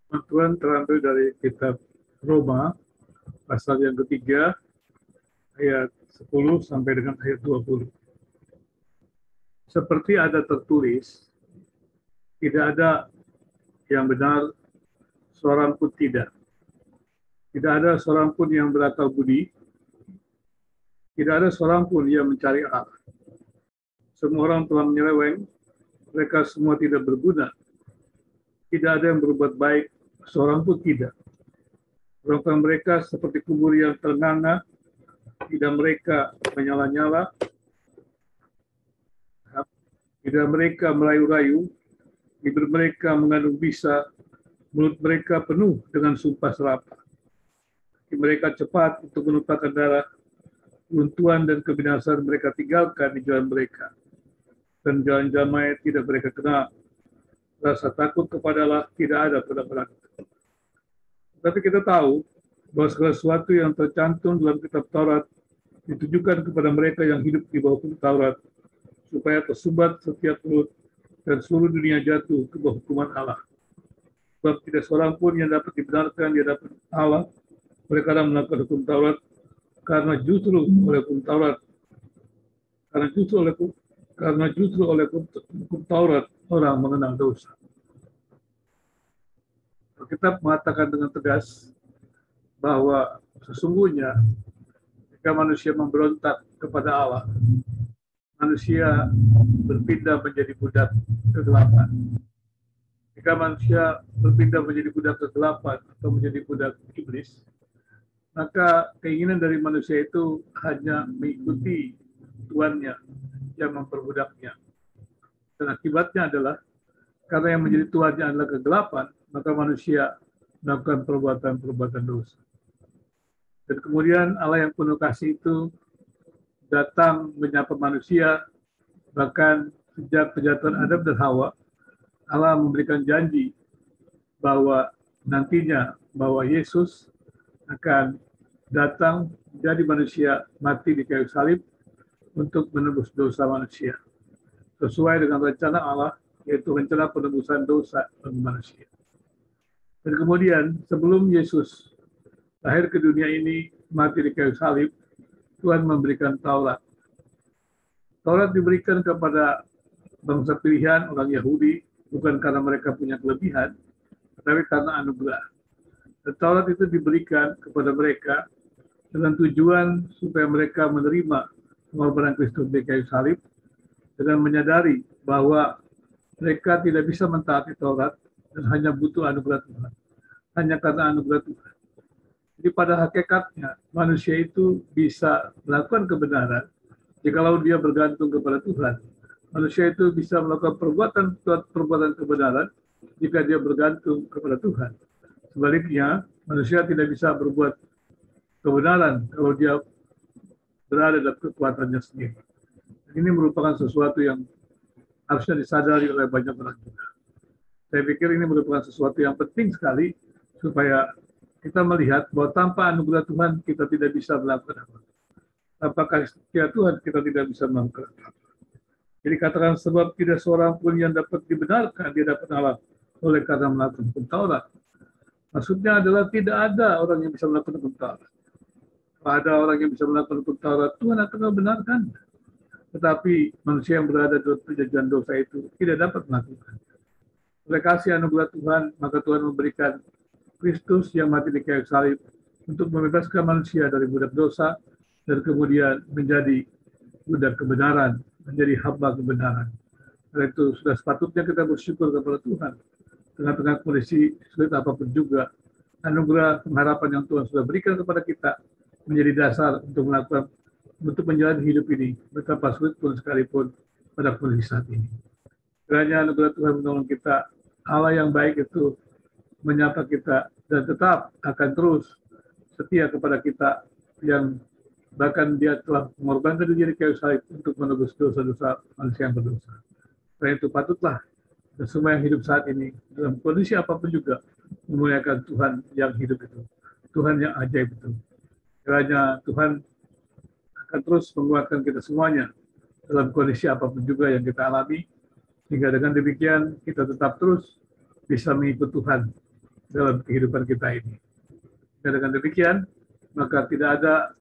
Tuhan terambil dari kitab Roma, pasal yang ketiga, ayat 10 sampai dengan ayat 20. Seperti ada tertulis, tidak ada yang benar, seorang pun tidak. Tidak ada seorang pun yang berakal budi, tidak ada seorang pun yang mencari Allah. Semua orang telah menyeleweng, mereka semua tidak berguna. Tidak ada yang berbuat baik, seorang pun tidak. Orang mereka seperti kubur yang ternganga, tidak mereka menyala-nyala, tidak mereka merayu-rayu, bibir mereka mengandung bisa, mulut mereka penuh dengan sumpah serapah. Mereka cepat untuk menumpahkan darah, runtuhan dan kebinasan mereka tinggalkan di jalan mereka. Dan jalan damai tidak mereka kenal. Rasa takut kepada Allah tidak ada pada mereka. Tapi kita tahu bahwa segala sesuatu yang tercantum dalam kitab Taurat ditujukan kepada mereka yang hidup di bawah hukum Taurat, supaya tersumbat setiap mulut dan seluruh dunia jatuh ke bawah hukuman Allah. Sebab tidak seorang pun yang dapat dibenarkan di hadapan Allah oleh karena melakukan hukum Taurat, karena justru oleh hukum Taurat, hukum Taurat orang mengenal dosa. Alkitab mengatakan dengan tegas bahwa sesungguhnya jika manusia memberontak kepada Allah, manusia berpindah menjadi budak kegelapan. Jika manusia berpindah menjadi budak kegelapan atau menjadi budak iblis, maka keinginan dari manusia itu hanya mengikuti tuannya yang memperbudaknya. Dan akibatnya adalah karena yang menjadi tuannya adalah kegelapan, maka manusia melakukan perbuatan-perbuatan dosa. Dan kemudian Allah yang penuh kasih itu datang menyapa manusia, bahkan sejak kejatuhan Adam dan Hawa, Allah memberikan janji bahwa nantinya bahwa Yesus akan datang menjadi manusia, mati di kayu salib untuk menebus dosa manusia. Sesuai dengan rencana Allah, yaitu rencana penebusan dosa bagi manusia. Dan kemudian sebelum Yesus lahir ke dunia ini, mati di kayu salib, Tuhan memberikan Taurat. Taurat diberikan kepada bangsa pilihan orang Yahudi, bukan karena mereka punya kelebihan, tetapi karena anugerah. Dan Taurat itu diberikan kepada mereka dengan tujuan supaya mereka menerima pengorbanan Kristus di kayu salib, dengan menyadari bahwa mereka tidak bisa mentaati Taurat dan hanya butuh anugerah Tuhan. Hanya karena anugerah Tuhan. Jadi pada hakikatnya manusia itu bisa melakukan kebenaran jikalau dia bergantung kepada Tuhan. Manusia itu bisa melakukan perbuatan kebenaran jika dia bergantung kepada Tuhan. Sebaliknya, manusia tidak bisa berbuat kebenaran kalau dia berada dalam kekuatannya sendiri. Ini merupakan sesuatu yang harusnya disadari oleh banyak orang juga. Saya pikir ini merupakan sesuatu yang penting sekali supaya kita melihat bahwa tanpa anugerah Tuhan kita tidak bisa melakukan apa. Tanpa kasih Tuhan kita tidak bisa melakukan apa. Jadi katakan sebab tidak seorang pun yang dapat dibenarkan di hadapan Allah oleh karena melakukan hukum Taurat. Maksudnya adalah tidak ada orang yang bisa melakukan hukum Taurat. Kalau ada orang yang bisa melakukan hukum Taurat, Tuhan akan membenarkan. Tetapi manusia yang berada dalam penjajahan dosa itu tidak dapat melakukan. Oleh kasih anugerah Tuhan, maka Tuhan memberikan Kristus yang mati di kayu salib untuk membebaskan manusia dari budak dosa dan kemudian menjadi budak kebenaran, menjadi hamba kebenaran. Karena itu sudah sepatutnya kita bersyukur kepada Tuhan. Tengah-tengah kondisi sulit apapun juga, anugerah pengharapan yang Tuhan sudah berikan kepada kita menjadi dasar untuk menjalani hidup ini, betapa sulit pun sekalipun pada kondisi saat ini. Kiranya anugerah Tuhan menolong kita. Allah yang baik itu menyapa kita dan tetap akan terus setia kepada kita, yang bahkan dia telah mengorbankan diri di kayu salib untuk menebus dosa-dosa manusia yang berdosa. Karena itu patutlah dan semua yang hidup saat ini dalam kondisi apapun juga memuliakan Tuhan yang hidup itu, Tuhan yang ajaib itu. Kiranya Tuhan akan terus menguatkan kita semuanya dalam kondisi apapun juga yang kita alami, sehingga dengan demikian kita tetap terus bisa mengikut Tuhan dalam kehidupan kita ini. Dan dengan demikian, maka tidak ada